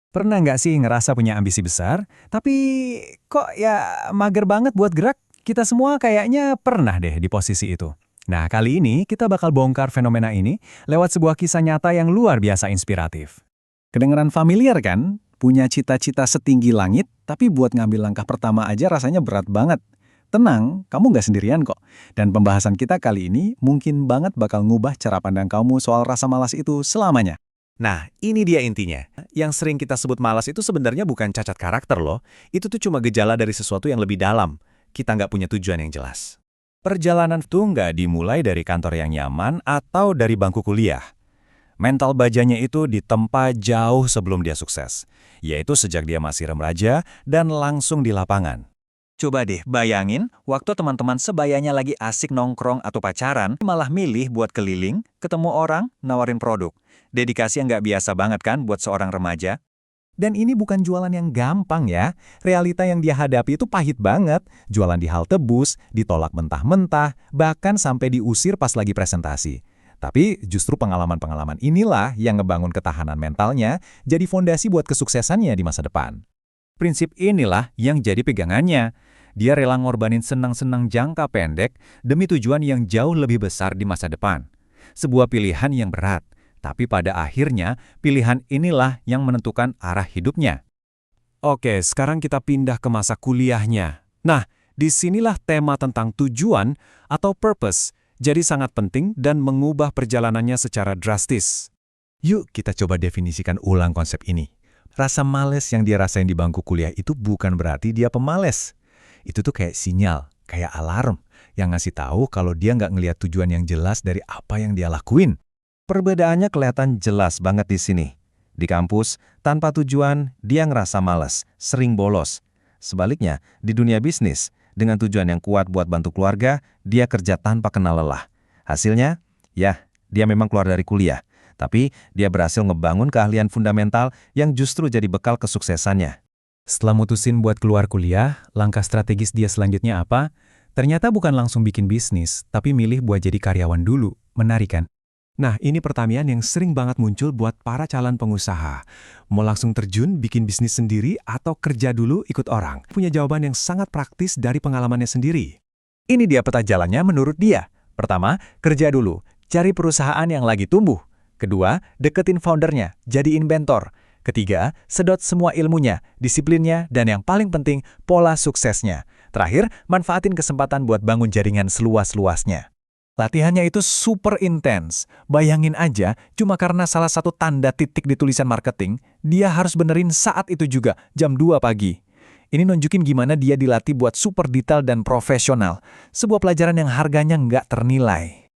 Pernah nggak sih ngerasa punya ambisi besar, tapi kok ya mager banget buat gerak? Kita semua kayaknya pernah deh di posisi itu. Nah, kali ini kita bakal bongkar fenomena ini lewat sebuah kisah nyata yang luar biasa inspiratif. Kedengeran familiar kan? Punya cita-cita setinggi langit, tapi buat ngambil langkah pertama aja rasanya berat banget. Tenang, kamu nggak sendirian kok. Dan pembahasan kita kali ini mungkin banget bakal ngubah cara pandang kamu soal rasa malas itu selamanya. Nah, ini dia intinya. Yang sering kita sebut malas itu sebenarnya bukan cacat karakter loh. Itu tuh cuma gejala dari sesuatu yang lebih dalam. Kita nggak punya tujuan yang jelas. Perjalanan tuh nggak dimulai dari kantor yang nyaman atau dari bangku kuliah. Mental bajanya itu ditempa jauh sebelum dia sukses, yaitu sejak dia masih remaja dan langsung di lapangan. Coba deh bayangin, waktu teman-teman sebayanya lagi asik nongkrong atau pacaran, malah milih buat keliling, ketemu orang, nawarin produk. Dedikasi yang nggak biasa banget kan buat seorang remaja? Dan ini bukan jualan yang gampang ya. Realita yang dia hadapi itu pahit banget. Jualan di halte bus, ditolak mentah-mentah, bahkan sampai diusir pas lagi presentasi. Tapi justru pengalaman-pengalaman inilah yang ngebangun ketahanan mentalnya jadi fondasi buat kesuksesannya di masa depan. Prinsip inilah yang jadi pegangannya. Dia rela ngorbanin senang-senang jangka pendek demi tujuan yang jauh lebih besar di masa depan. Sebuah pilihan yang berat, tapi pada akhirnya pilihan inilah yang menentukan arah hidupnya. Oke, sekarang kita pindah ke masa kuliahnya. Nah, disinilah tema tentang tujuan atau purpose jadi sangat penting dan mengubah perjalanannya secara drastis. Yuk kita coba definisikan ulang konsep ini. Rasa males yang dia rasain di bangku kuliah itu bukan berarti dia pemales. Itu tuh kayak sinyal, kayak alarm, yang ngasih tahu kalau dia nggak ngelihat tujuan yang jelas dari apa yang dia lakuin. Perbedaannya kelihatan jelas banget di sini. Di kampus, tanpa tujuan, dia ngerasa malas, sering bolos. Sebaliknya, di dunia bisnis, dengan tujuan yang kuat buat bantu keluarga, dia kerja tanpa kenal lelah. Hasilnya, ya, dia memang keluar dari kuliah. Tapi, dia berhasil ngebangun keahlian fundamental yang justru jadi bekal kesuksesannya. Setelah mutusin buat keluar kuliah, langkah strategis dia selanjutnya apa? Ternyata bukan langsung bikin bisnis, tapi milih buat jadi karyawan dulu. Menarik kan? Nah, ini pertanyaan yang sering banget muncul buat para calon pengusaha. Mau langsung terjun, bikin bisnis sendiri, atau kerja dulu ikut orang? Punya jawaban yang sangat praktis dari pengalamannya sendiri. Ini dia peta jalannya menurut dia. Pertama, kerja dulu. Cari perusahaan yang lagi tumbuh. Kedua, deketin foundernya, jadi inventor. Ketiga, sedot semua ilmunya, disiplinnya, dan yang paling penting, pola suksesnya. Terakhir, manfaatin kesempatan buat bangun jaringan seluas-luasnya. Latihannya itu super intens. Bayangin aja, cuma karena salah satu tanda titik di tulisan marketing, dia harus benerin saat itu juga, jam 2 pagi. Ini nunjukin gimana dia dilatih buat super detail dan profesional. Sebuah pelajaran yang harganya nggak ternilai.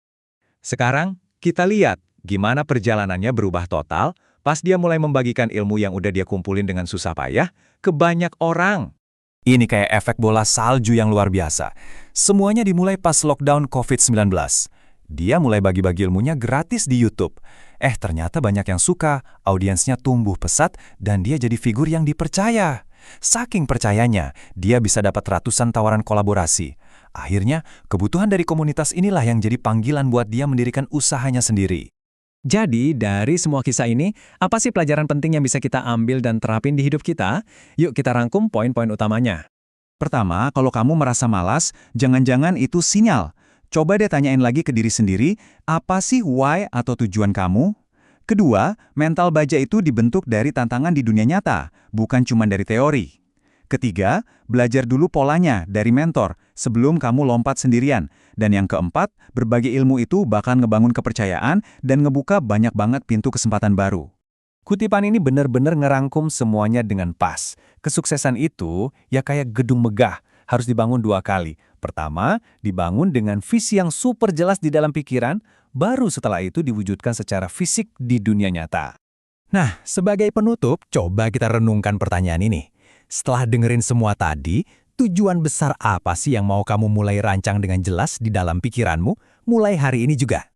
Sekarang, kita lihat gimana perjalanannya berubah total pas dia mulai membagikan ilmu yang udah dia kumpulin dengan susah payah ke banyak orang. Ini kayak efek bola salju yang luar biasa. Semuanya dimulai pas lockdown COVID-19. Dia mulai bagi-bagi ilmunya gratis di YouTube. Ternyata banyak yang suka, audiensnya tumbuh pesat, dan dia jadi figur yang dipercaya. Saking percayanya, dia bisa dapat ratusan tawaran kolaborasi. Akhirnya, kebutuhan dari komunitas inilah yang jadi panggilan buat dia mendirikan usahanya sendiri. Jadi, dari semua kisah ini, apa sih pelajaran penting yang bisa kita ambil dan terapin di hidup kita? Yuk kita rangkum poin-poin utamanya. Pertama, kalau kamu merasa malas, jangan-jangan itu sinyal. Coba deh tanyain lagi ke diri sendiri, apa sih why atau tujuan kamu? Kedua, mental baja itu dibentuk dari tantangan di dunia nyata, bukan cuma dari teori. Ketiga, belajar dulu polanya dari mentor sebelum kamu lompat sendirian. Dan yang keempat, berbagi ilmu itu bakal ngebangun kepercayaan dan ngebuka banyak banget pintu kesempatan baru. Kutipan ini benar-benar ngerangkum semuanya dengan pas. Kesuksesan itu ya kayak gedung megah, harus dibangun 2 kali. Pertama, dibangun dengan visi yang super jelas di dalam pikiran, baru setelah itu diwujudkan secara fisik di dunia nyata. Nah, sebagai penutup, coba kita renungkan pertanyaan ini. Setelah dengerin semua tadi, tujuan besar apa sih yang mau kamu mulai rancang dengan jelas di dalam pikiranmu mulai hari ini juga?